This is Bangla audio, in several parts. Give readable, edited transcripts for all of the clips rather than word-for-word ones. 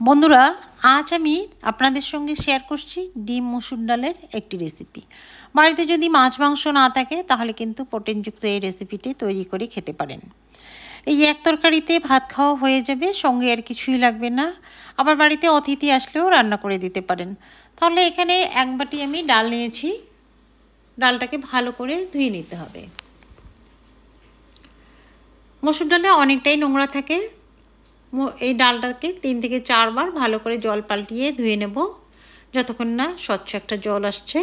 বন্ধুরা, আজ আমি আপনাদের সঙ্গে শেয়ার করছি ডিম মসুর ডালের একটি রেসিপি। বাড়িতে যদি মাছ মাংস না থাকে তাহলে কিন্তু প্রোটিনযুক্ত এই রেসিপিটি তৈরি করে খেতে পারেন। এই এক তরকারিতে ভাত খাওয়া হয়ে যাবে, সঙ্গে আর কিছুই লাগবে না। আবার বাড়িতে অতিথি আসলেও রান্না করে দিতে পারেন। তাহলে এখানে এক বাটি আমি ডাল নিয়েছি। ডালটাকে ভালো করে ধুয়ে নিতে হবে। মসুর ডালে অনেকটাই নোংরা থাকে। এই ডালটাকে 3 থেকে 4 বার ভালো করে জল পাল্টিয়ে ধুয়ে নেব, যতক্ষণ না স্বচ্ছ একটা জল আসছে।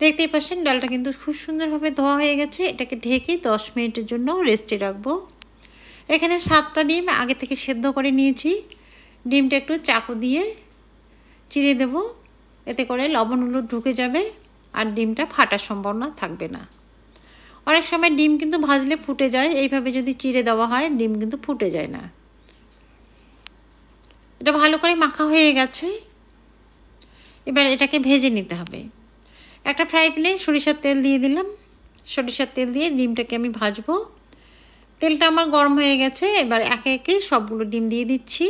দেখতেই পাচ্ছেন ডালটা কিন্তু খুব সুন্দরভাবে ধোয়া হয়ে গেছে। এটাকে ঢেকে 10 মিনিটের জন্য রেস্টে রাখবো। এখানে 7টা ডিম আগে থেকে সেদ্ধ করে নিয়েছি। ডিমটা একটু চাকু দিয়ে চিড়ে দেব, এতে করে লবণ হলুদ ঢুকে যাবে আর ডিমটা ফাটার সম্ভাবনা থাকবে না। অনেক সময় ডিম কিন্তু ভাজলে ফুটে যায়, এইভাবে যদি চিড়ে দেওয়া হয় ডিম কিন্তু ফুটে যায় না। এটা ভালো করে মাখা হয়ে গেছে। এবার এটাকে ভেজে নিতে হবে। একটা ফ্রাই প্যানে সরিষার তেল দিয়ে দিলাম। সরিষার তেল দিয়ে ডিমটাকে আমি ভাজবো। তেলটা আমার গরম হয়ে গেছে। এবার একে একে সবগুলো ডিম দিয়ে দিচ্ছি।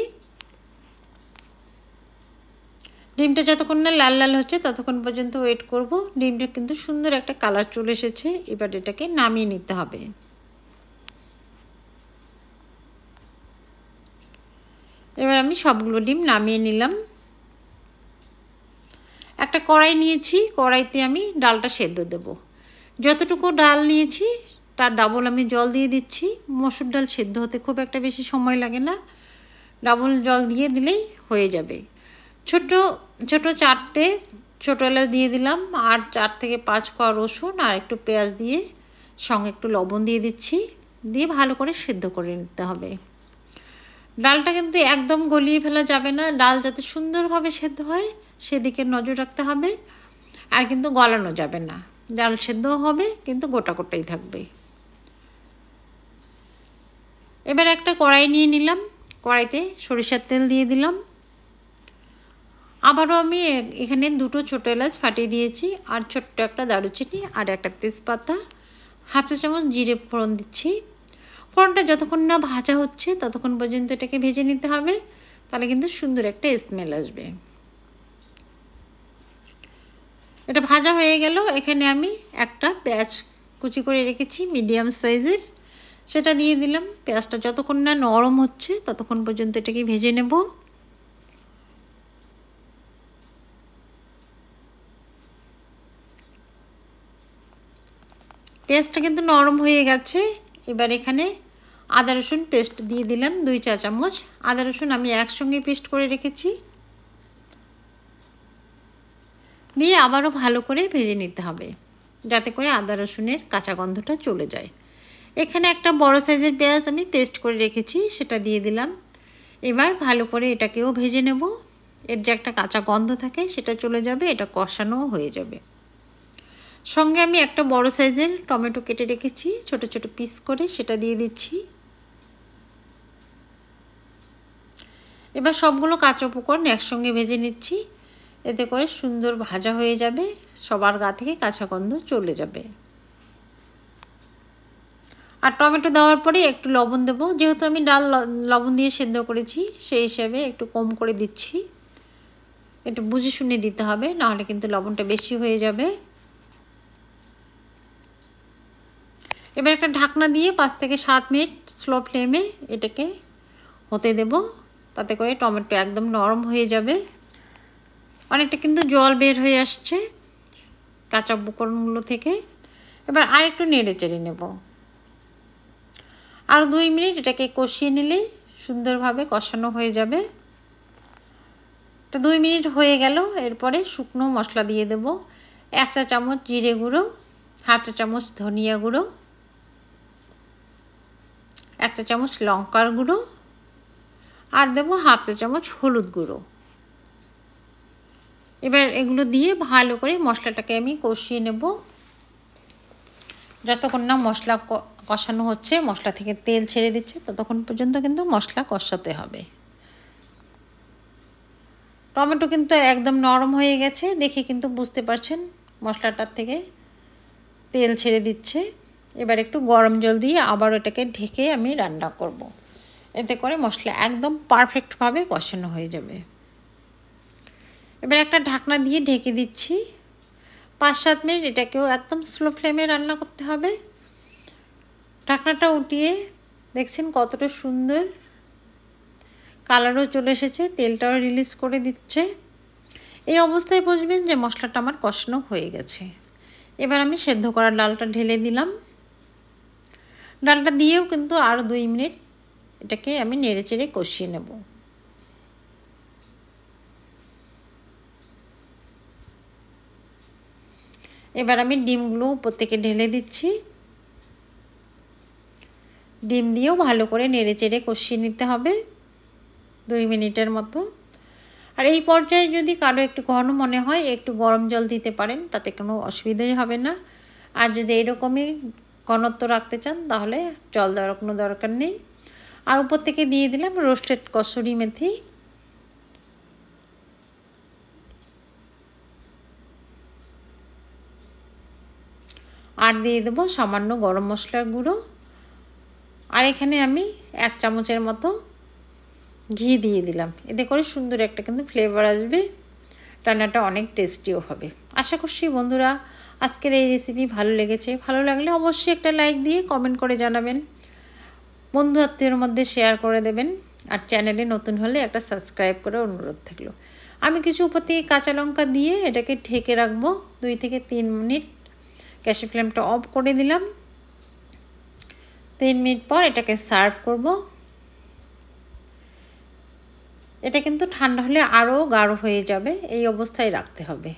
ডিমটা যতক্ষণ না লাল লাল হচ্ছে ততক্ষণ পর্যন্ত ওয়েট করব। ডিমটা কিন্তু সুন্দর একটা কালার চলে এসেছে। এবার এটাকে নামিয়ে নিতে হবে। এবার আমি সবগুলো ডিম নামিয়ে নিলাম। একটা কড়াই নিয়েছি, কড়াইতে আমি ডালটা সেদ্ধ দেব। যতটুকু ডাল নিয়েছি তার ডাবল আমি জল দিয়ে দিচ্ছি। মসুর ডাল সেদ্ধ হতে খুব একটা বেশি সময় লাগে না, ডাবল জল দিয়ে দিলেই হয়ে যাবে। ছোট ছোট 4টে ছোটো এলাচ দিয়ে দিলাম, আর 4 থেকে 5 কোয়া রসুন আর একটু পেঁয়াজ দিয়ে সঙ্গে একটু লবণ দিয়ে দিচ্ছি। দিয়ে ভালো করে সেদ্ধ করে নিতে হবে। ডালটা কিন্তু একদম গলিয়ে ফেলা যাবে না, ডাল যাতে সুন্দরভাবে সেদ্ধ হয় সেদিকে নজর রাখতে হবে। আর কিন্তু গলানো যাবে না, ডাল সেদ্ধ হবে কিন্তু গোটা গোটাই থাকবে। এবার একটা কড়াই নিয়ে নিলাম, কড়াইতে সরিষার তেল দিয়ে দিলাম। আবারও আমি এখানে 2টো ছোটো এলাচ ফাটিয়ে দিয়েছি, আর ছোট্ট একটা দারুচিনি আর একটা তেজপাতা, হাফ চা চামচ জিরে ফোড়ন দিচ্ছি। ফোড়নটা যতক্ষণ না ভাজা হচ্ছে ততক্ষণ পর্যন্ত এটাকে ভেজে নিতে হবে, তাহলে কিন্তু সুন্দর একটা স্মেল আসবে। এটা ভাজা হয়ে গেল। এখানে আমি একটা পেঁয়াজ কুচি করে রেখেছি মিডিয়াম সাইজের, সেটা দিয়ে দিলাম। পেঁয়াজটা যতক্ষণ না নরম হচ্ছে ততক্ষণ পর্যন্ত এটাকে ভেজে নেব। পেঁয়াজটা কিন্তু নরম হয়ে গেছে। এবার এখানে আদা রসুন পেস্ট দিয়ে দিলাম 2 চা চামচ। আদা রসুন আমি একসঙ্গে পেস্ট করে রেখেছি। দিয়ে আবারও ভালো করে ভেজে নিতে হবে, যাতে করে আদা রসুনের কাঁচা গন্ধটা চলে যায়। এখানে একটা বড় সাইজের পেঁয়াজ আমি পেস্ট করে রেখেছি, সেটা দিয়ে দিলাম। এবার ভালো করে এটাকেও ভেজে নেব। এর যে একটা কাঁচা গন্ধ থাকে সেটা চলে যাবে, এটা কষানোও হয়ে যাবে। সঙ্গে আমি একটা বড় সাইজের টমেটো কেটে রেখেছি ছোট ছোট পিস করে, সেটা দিয়ে দিচ্ছি। এবার সবগুলো কাঁচা উপকরণ একসঙ্গে ভেজে নিচ্ছি, এতে করে সুন্দর ভাজা হয়ে যাবে, সবার গা থেকে কাঁচা গন্ধ চলে যাবে। আর টমেটো দেওয়ার পরে একটু লবণ দেবো, যেহেতু আমি ডাল লবণ দিয়ে সেদ্ধ করেছি সেই হিসাবে একটু কম করে দিচ্ছি। একটু বুঝে শুনে দিতে হবে, নাহলে কিন্তু লবণটা বেশি হয়ে যাবে। এবার একটা ঢাকনা দিয়ে 5 থেকে 7 মিনিট স্লো ফ্লেমে এটাকে হতে দেব, তাতে করে টমেটো একদম নরম হয়ে যাবে। অনেকটা কিন্তু জল বের হয়ে আসছে কাঁচা উপকরণগুলো থেকে। এবার আর একটু নেড়ে চেড়ে নেব। আর 2 মিনিট এটাকে কষিয়ে নিলেই সুন্দরভাবে কষানো হয়ে যাবে। তো 2 মিনিট হয়ে গেল। এরপরে শুকনো মশলা দিয়ে দেব। 1 চা চামচ জিরে গুঁড়ো, হাফ চা চামচ ধনিয়া গুঁড়ো, 1 চা চামচ লঙ্কার গুঁড়ো, আর দেবো হাফ চা চামচ হলুদ গুঁড়ো। এবার এগুলো দিয়ে ভালো করে মশলাটাকে আমি কষিয়ে নেব। যতক্ষণ না মশলা কষানো হচ্ছে, মশলা থেকে তেল ছেড়ে দিচ্ছে, ততক্ষণ পর্যন্ত কিন্তু মশলা কষাতে হবে। টমেটো কিন্তু একদম নরম হয়ে গেছে, দেখে কিন্তু বুঝতে পারছেন মশলাটার থেকে তেল ছেড়ে দিচ্ছে। এবার একটু গরম জল দিয়ে আবার এটাকে ঢেকে আমি রান্না করব। এতে করে মশলা একদম পারফেক্টভাবে কষানো হয়ে যাবে। এবার একটা ঢাকনা দিয়ে ঢেকে দিচ্ছি। 5-7 মিনিট এটাকেও একদম স্লো ফ্লেমে রান্না করতে হবে। ঢাকনাটা উঠিয়ে দেখছেন কতটা সুন্দর কালারও চলে এসেছে, তেলটাও রিলিজ করে দিচ্ছে। এই অবস্থায় বুঝবেন যে মশলাটা আমার কষানো হয়ে গেছে। এবার আমি সেদ্ধ করা ডালটা ঢেলে দিলাম। ডালটা দিয়েও কিন্তু আরও 2 মিনিট এটাকে আমি নেড়েচেড়ে কষিয়ে নেব। এবার আমি ডিমগুলো উপর থেকে ঢেলে দিচ্ছি। ডিম দিয়েও ভালো করে নেড়েচেড়ে কষিয়ে নিতে হবে 2 মিনিটের মতো। আর এই পর্যায়ে যদি কারো একটু ঘন মনে হয় একটু গরম জল দিতে পারেন, তাতে কোনো অসুবিধাই হবে না। আর যদি এরকমই ঘনত্ব রাখতে চান তাহলে জল দেওয়ার কোনো দরকার নেই। আর উপর থেকে দিয়ে দিলাম রোস্টেড কসুরি মেথি। আর দিয়ে দেবো সামান্য গরম মশলার গুঁড়ো। আর এখানে আমি 1 চামচের মতো ঘি দিয়ে দিলাম। এতে করে সুন্দর একটা কিন্তু ফ্লেভার আসবে, রান্নাটা অনেক টেস্টিও হবে। আশা করছি বন্ধুরা আজকের এই রেসিপি ভালো লেগেছে। ভালো লাগলে অবশ্যই একটা লাইক দিয়ে কমেন্ট করে জানাবেন, বন্ধু আত্মীয়ের মধ্যে শেয়ার করে দেবেন। আর চ্যানেলে নতুন হলে একটা সাবস্ক্রাইব করে অনুরোধ থাকলো। আমি কিছু উপর থেকে কাঁচা লঙ্কা দিয়ে এটাকে ঢেকে রাখবো 2 থেকে 3 মিনিট। গ্যাসের ফ্লেমটা অফ করে দিলাম। 3 মিনিট পর এটাকে সার্ভ করব। এটা কিন্তু ঠান্ডা হলে আরও গাঢ় হয়ে যাবে, এই অবস্থায় রাখতে হবে।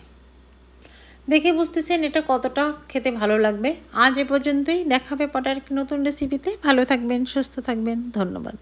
দেখে বুঝতেছেন এটা কতটা খেতে ভালো লাগবে। আজ এ পর্যন্তই, দেখা হবে পরে আরেকটি নতুন রেসিপিতে। ভালো থাকবেন, সুস্থ থাকবেন, ধন্যবাদ।